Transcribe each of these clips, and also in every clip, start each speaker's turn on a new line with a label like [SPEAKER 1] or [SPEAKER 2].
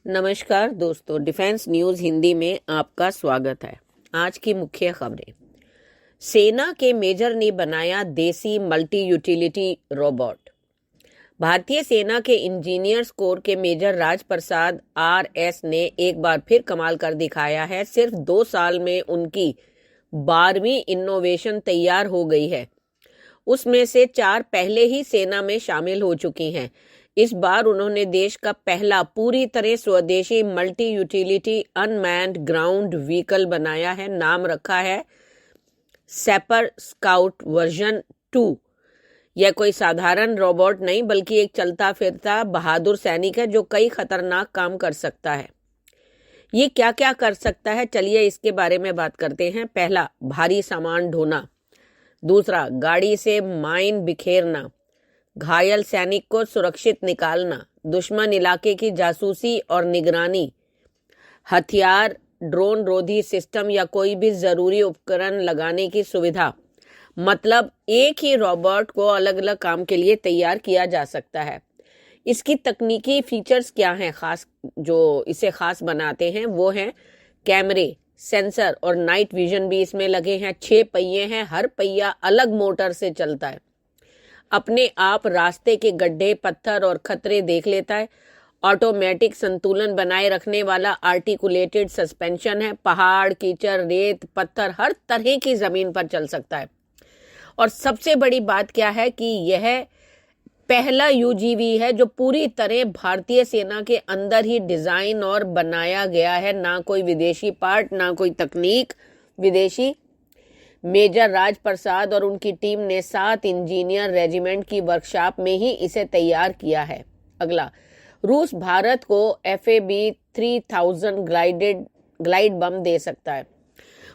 [SPEAKER 1] नमस्कार दोस्तों, defence news Hindi में आपका स्वागत है। आज की मुख्य खबरें। सेना के मेजर ने बनाया देसी मल्टी यूटिलिटी रोबोट। भारतीय सेना के इंजीनियर्स कोर के मेजर राज प्रसाद RS ने एक बार फिर कमाल कर दिखाया है। सिर्फ 2 साल में उनकी 12वीं इनोवेशन तैयार हो गई है। उसमें से 4 पहले ही सेना में शामिल हो चुकी हैं। इस बार उन्होंने देश का पहला पूरी तरह स्वदेशी multi utility unmanned ground vehicle बनाया है। नाम रखा है सैपर स्काउट वर्जन 2। यह कोई साधारण रोबोट नहीं बल्कि एक चलता फिरता बहादुर सैनिक है जो कई खतरनाक काम कर सकता है। ये क्या क्या कर सकता है, चलिए इसके बारे में बात करते हैं। पहला, भारी सामान ढोना। दूसरा, गाड़ी से माइन बिखेरना, घायल सैनिक को सुरक्षित निकालना, दुश्मन इलाके की जासूसी और निगरानी, हथियार, ड्रोन रोधी सिस्टम या कोई भी जरूरी उपकरण लगाने की सुविधा। मतलब एक ही रोबोट को अलग अलग काम के लिए तैयार किया जा सकता है। इसकी तकनीकी फीचर्स क्या हैं, खास जो इसे खास बनाते हैं वो हैं कैमरे, सेंसर और नाइट विजन भी इसमें लगे हैं। 6 पहिए हैं, हर पहिया अलग मोटर से चलता है। अपने आप रास्ते के गड्ढे, पत्थर और खतरे देख लेता है। ऑटोमेटिक संतुलन बनाए रखने वाला आर्टिकुलेटेड सस्पेंशन है। पहाड़, कीचड़, रेत, पत्थर, हर तरह की जमीन पर चल सकता है। और सबसे बड़ी बात क्या है कि यह पहला UGV है जो पूरी तरह भारतीय सेना के अंदर ही डिजाइन और बनाया गया है। ना कोई विदेशी पार्ट, ना कोई तकनीक विदेशी। मेजर राज प्रसाद और उनकी टीम ने 7 इंजीनियर रेजिमेंट की वर्कशॉप में ही इसे तैयार किया है। अगला, रूस भारत को FAB 3000 ग्लाइड बम दे सकता है।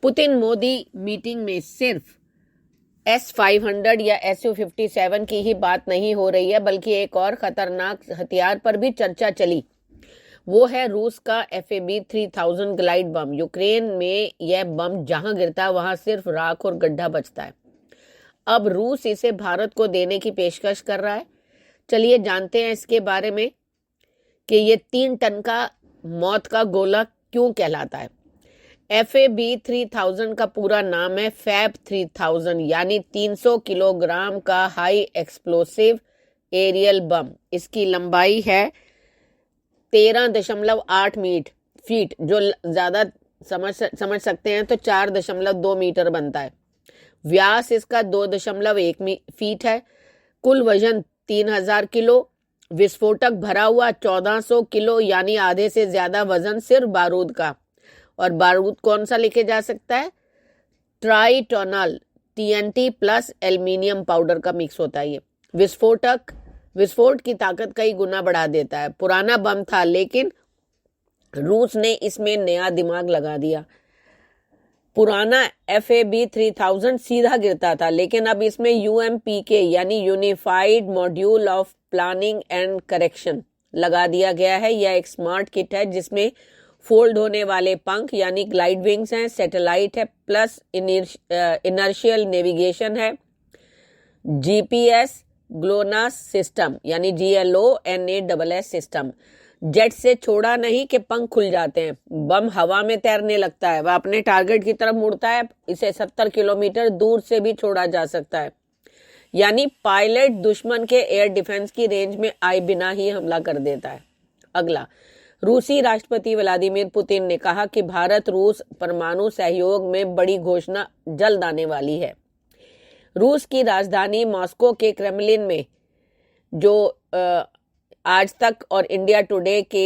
[SPEAKER 1] पुतिन मोदी मीटिंग में सिर्फ S-500 या Su-57 की ही बात नहीं हो रही है बल्कि एक और खतरनाक हथियार पर भी चर्चा चली। वो है रूस का FAB 3000 ग्लाइड बम। यूक्रेन में यह बम जहां गिरता है वहां सिर्फ राख और गड्ढा बचता है। अब रूस इसे भारत को देने की पेशकश कर रहा है। चलिए जानते हैं इसके बारे में कि ये 3 टन का मौत का गोला क्यों कहलाता है। FAB 3000 का पूरा नाम है फैब 3000 यानी 300 किलोग्राम का हाई एक्सप्लोसिव एरियल बम। इसकी लंबाई है 13.8 फीट, जो ज्यादा समझ सकते हैं तो 4.2 मीटर बनता है। व्यास इसका 2.1 फीट है। कुल वजन 3000 किलो। विस्फोटक भरा हुआ 1400 किलो यानी आधे से ज्यादा वजन सिर्फ बारूद का। और बारूद कौन सा लेके जा सकता है? ट्राइटोनल TNT प्लस एल्यूमिनियम पाउडर का मिक्स होता है। ये विस्फोट की ताकत कई गुना बढ़ा देता है। पुराना बम था लेकिन रूस ने इसमें नया दिमाग लगा दिया। पुराना FAB 3000 सीधा गिरता था लेकिन अब इसमें UMPK यानी unified module of planning and correction लगा दिया गया है। यह एक स्मार्ट किट है जिसमें फोल्ड होने वाले पंख यानी ग्लाइड विंग्स हैं, सैटेलाइट है, प्लस इनर्शियल नेविगेशन है, GPS ग्लोनास सिस्टम यानी GLONASS सिस्टम। जेट से छोड़ा नहीं कि पंख खुल जाते हैं। बम हवा में तैरने लगता है, वह अपने टारगेट की तरफ मुड़ता है। इसे 70 किलोमीटर दूर से भी छोड़ा जा सकता है यानी पायलट दुश्मन के एयर डिफेंस की रेंज में आए बिना ही हमला कर देता है। अगला, रूसी राष्ट्रपति व्लादिमीर पुतिन ने कहा कि भारत रूस परमाणु सहयोग में बड़ी घोषणा जल्द आने वाली है। रूस की राजधानी मॉस्को के क्रेमलिन में जो आज तक और इंडिया टुडे के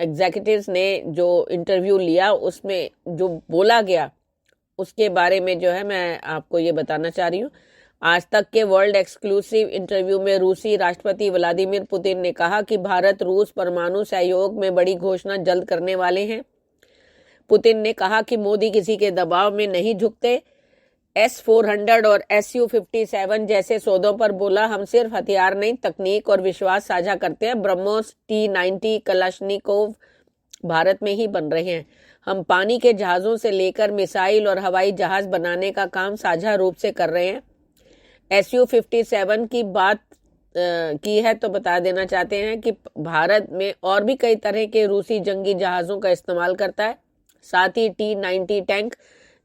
[SPEAKER 1] एग्जीक्यूटिव्स ने जो इंटरव्यू लिया उसमें जो बोला गया उसके बारे में जो है मैं आपको ये बताना चाह रही हूँ। आज तक के वर्ल्ड एक्सक्लूसिव इंटरव्यू में रूसी राष्ट्रपति व्लादिमीर पुतिन ने कहा कि भारत रूस परमाणु सहयोग में बड़ी घोषणा जल्द करने वाले हैं। पुतिन ने कहा कि मोदी किसी के दबाव में नहीं झुकते। S-400 और Su-57 जैसे सौदों पर बोला, हम सिर्फ हथियार नहीं तकनीक और विश्वास साझा करते हैं। ब्रह्मोस T-90 कलाश्निकोव भारत में ही बन रहे हैं। हम पानी के जहाजों से लेकर मिसाइल और हवाई जहाज बनाने का काम साझा रूप से कर रहे हैं। Su-57 की बात की है तो बता देना चाहते हैं कि भारत में और भी कई तरह के रूसी जंगी जहाज़ों का इस्तेमाल करता है। साथ ही T-90 टैंक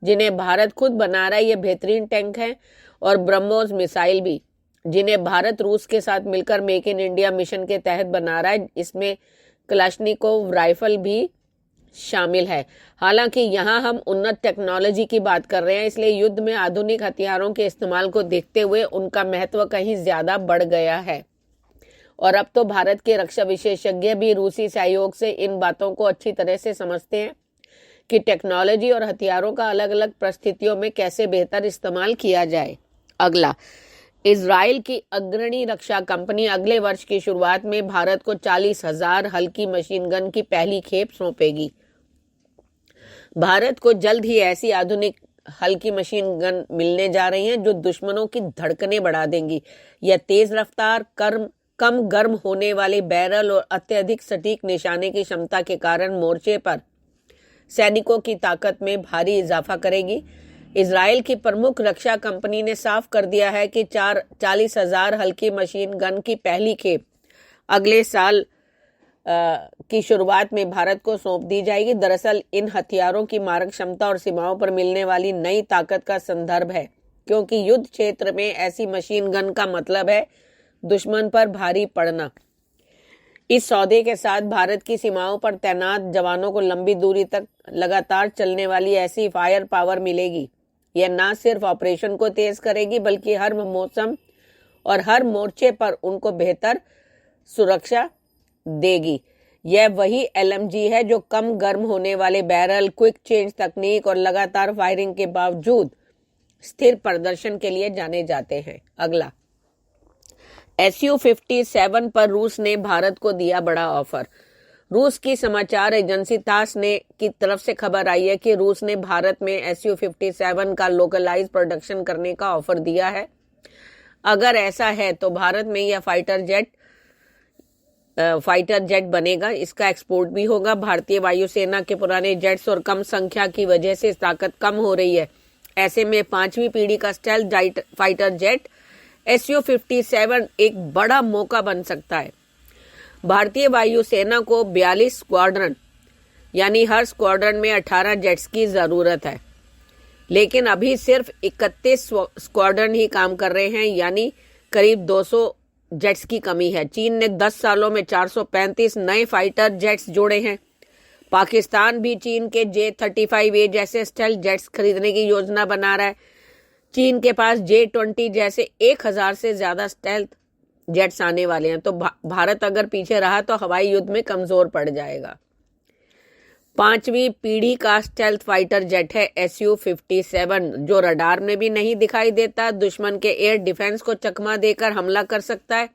[SPEAKER 1] जिन्हें भारत खुद बना रहा है, ये बेहतरीन टैंक हैं, और ब्रह्मोस मिसाइल भी जिन्हें भारत रूस के साथ मिलकर मेक इन इंडिया मिशन के तहत बना रहा है। इसमें कलाश्निकोव राइफल भी शामिल है। हालांकि यहाँ हम उन्नत टेक्नोलॉजी की बात कर रहे हैं, इसलिए युद्ध में आधुनिक हथियारों के इस्तेमाल को देखते हुए उनका महत्व कहीं ज्यादा बढ़ गया है। और अब तो भारत के रक्षा विशेषज्ञ भी रूसी सहयोग से इन बातों को अच्छी तरह से समझते हैं कि टेक्नोलॉजी और हथियारों का अलग अलग परिस्थितियों में कैसे बेहतर इस्तेमाल किया जाए। अगला, इजराइल की अग्रणी रक्षा कंपनी अगले वर्ष की शुरुआत में भारत को 40,000 हल्की मशीन गन की पहली खेप सौंपेगी। भारत को जल्द ही ऐसी आधुनिक हल्की मशीन गन मिलने जा रही हैं जो दुश्मनों की धड़कनें बढ़ा देंगी। यह तेज रफ्तार, कम गर्म होने वाले बैरल और अत्यधिक सटीक निशाने की क्षमता के कारण मोर्चे पर सैनिकों की ताकत में भारी इजाफा करेगी। इजराइल की प्रमुख रक्षा कंपनी ने साफ कर दिया है कि 40,000 हल्की मशीन गन की पहली खेप अगले साल की शुरुआत में भारत को सौंप दी जाएगी। दरअसल इन हथियारों की मारक क्षमता और सीमाओं पर मिलने वाली नई ताकत का संदर्भ है, क्योंकि युद्ध क्षेत्र में ऐसी मशीन गन का मतलब है दुश्मन पर भारी पड़ना। इस सौदे के साथ भारत की सीमाओं पर तैनात जवानों को लंबी दूरी तक लगातार चलने वाली ऐसी फायर पावर मिलेगी। यह न सिर्फ ऑपरेशन को तेज करेगी बल्कि हर मौसम और हर मोर्चे पर उनको बेहतर सुरक्षा देगी। यह वही LMG है जो कम गर्म होने वाले बैरल, क्विक चेंज तकनीक और लगातार फायरिंग के बावजूद स्थिर प्रदर्शन के लिए जाने जाते हैं। अगला, Su-57 पर रूस ने भारत को दिया बड़ा ऑफर। रूस की समाचार एजेंसी तास ने की तरफ से खबर आई है कि रूस ने भारत में Su-57 का लोकलाइज प्रोडक्शन करने का ऑफर दिया है। अगर ऐसा है तो भारत में यह फाइटर जेट बनेगा, इसका एक्सपोर्ट भी होगा। भारतीय वायुसेना के पुराने जेट्स और कम संख्या की वजह से ताकत कम हो रही है। ऐसे में 5वीं पीढ़ी का स्टेल्थ फाइटर जेट Su-57 एक बड़ा मौका बन सकता है। भारतीय वायुसेना को 42 स्क्वाड्रन यानी हर स्क्वाड्रन में 18 जेट्स की जरूरत है, लेकिन अभी सिर्फ 31 स्क्वाड्रन ही काम कर रहे हैं, यानी करीब 200 जेट्स की कमी है। चीन ने 10 सालों में 435 नए फाइटर जेट्स जोड़े हैं। पाकिस्तान भी चीन के J-35A जैसे स्टेल्थ जेट्स खरीदने की योजना बना रहा है। चीन के पास J-20 जैसे 1000 से ज्यादा स्टेल्थ जेट्स आने वाले हैं, तो भारत अगर पीछे रहा तो हवाई युद्ध में कमजोर पड़ जाएगा। 5वीं पीढ़ी का स्टेल्थ फाइटर जेट है Su-57, जो रडार में भी नहीं दिखाई देता, दुश्मन के एयर डिफेंस को चकमा देकर हमला कर सकता है,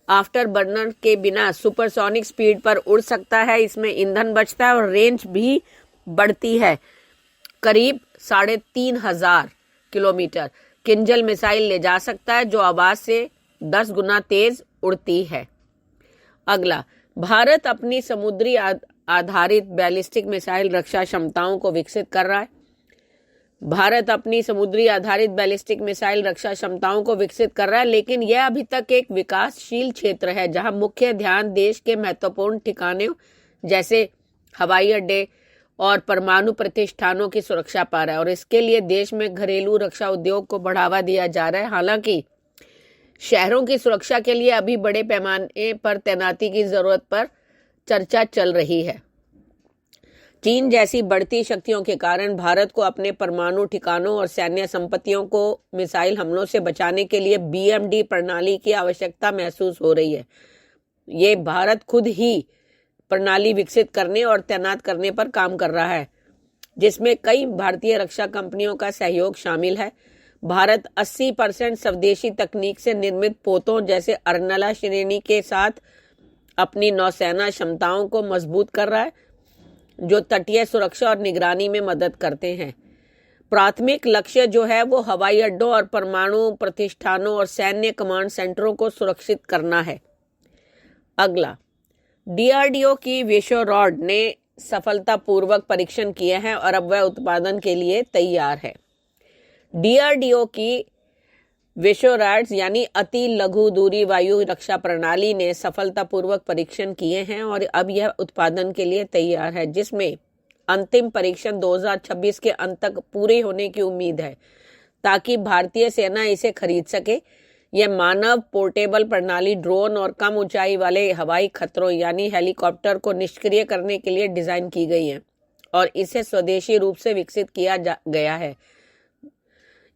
[SPEAKER 1] आफ्टर बर्नर के बिना सुपरसोनिक स्पीड पर उड़ सकता है, इसमें ईंधन बचता है और रेंज भी बढ़ती है। करीब 3500 किलोमीटर किंजल मिसाइल ले जा सकता है, जो आवाज से 10 गुना तेज उड़ती है। अगला, भारत अपनी समुद्री आधारित बैलिस्टिक मिसाइल रक्षा क्षमताओं को विकसित कर रहा है। भारत अपनी समुद्री आधारित बैलिस्टिक मिसाइल रक्षा क्षमताओं को विकसित कर रहा है, लेकिन यह अभी तक एक विकासशील क्षेत्र है जहां मुख्य ध्यान देश के महत्वपूर्ण ठिकानों जैसे हवाई अड्डे और परमाणु प्रतिष्ठानों की सुरक्षा पा रहा है, और इसके लिए देश में घरेलू रक्षा उद्योग को बढ़ावा दिया जा रहा है। हालांकि शहरों की सुरक्षा के लिए अभी बड़े पैमाने पर तैनाती की जरूरत पर चर्चा चल रही है। चीन जैसी बढ़ती शक्तियों के कारण भारत को अपने परमाणु ठिकानों और सैन्य संपत्तियों को मिसाइल हमलों से बचाने के लिए BMD प्रणाली की आवश्यकता महसूस हो रही है। ये भारत खुद ही प्रणाली विकसित करने और तैनात करने पर काम कर रहा है, जिसमें कई भारतीय रक्षा कंपनियों का सहयोग शामिल है। भारत 80% स्वदेशी तकनीक से निर्मित पोतों जैसे अर्नला श्रेणी के साथ अपनी नौसेना क्षमताओं को मजबूत कर रहा है, जो तटीय सुरक्षा और निगरानी में मदद करते हैं। प्राथमिक लक्ष्य जो है वो हवाई अड्डों और परमाणु प्रतिष्ठानों और सैन्य कमांड सेंटरों को सुरक्षित करना है। अगला, DRDO की विश्वरॉड ने सफलतापूर्वक परीक्षण किए हैं और अब वह उत्पादन के लिए तैयार है। DRDO की वेशोराड्स यानी अति लघु दूरी वायु रक्षा प्रणाली ने सफलतापूर्वक परीक्षण किए हैं और अब यह उत्पादन के लिए तैयार है, जिसमें अंतिम परीक्षण 2026 के अंत तक पूरे होने की उम्मीद है, ताकि भारतीय सेना इसे खरीद सके। यह मानव पोर्टेबल प्रणाली ड्रोन और कम ऊंचाई वाले हवाई खतरों यानी हेलीकॉप्टर को निष्क्रिय करने के लिए डिजाइन की गई है और इसे स्वदेशी रूप से विकसित किया गया है।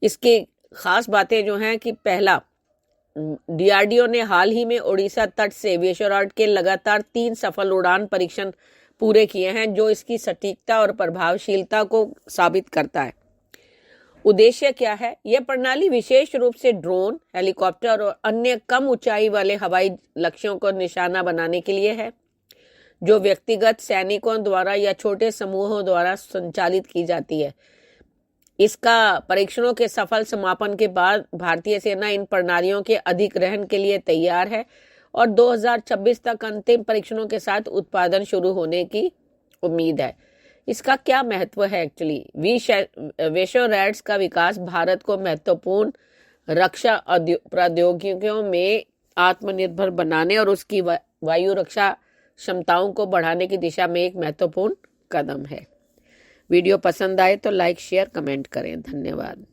[SPEAKER 1] इसकी खास बातें जो हैं कि पहला, डीआरडीओ ने हाल ही में ओडिशा तट से वेशोराड के लगातार 3 सफल उड़ान परीक्षण पूरे किए हैं, जो इसकी सटीकता और प्रभावशीलता को साबित करता है। उद्देश्य क्या है? यह प्रणाली विशेष रूप से ड्रोन, हेलीकॉप्टर और अन्य कम ऊंचाई वाले हवाई लक्ष्यों को निशाना बनाने के लिए है, जो व्यक्तिगत सैनिकों द्वारा या छोटे समूहों द्वारा संचालित की जाती है। इसका परीक्षणों के सफल समापन के बाद भारतीय सेना इन प्रणालियों के अधिग्रहण के लिए तैयार है और 2026 तक अंतिम परीक्षणों के साथ उत्पादन शुरू होने की उम्मीद है। इसका क्या महत्व है? एक्चुअली वेशोरैड्स का विकास भारत को महत्वपूर्ण रक्षा प्रौद्योगिकियों में आत्मनिर्भर बनाने और उसकी वायु रक्षा क्षमताओं को बढ़ाने की दिशा में एक महत्वपूर्ण कदम है। वीडियो पसंद आए तो लाइक, शेयर, कमेंट करें। धन्यवाद।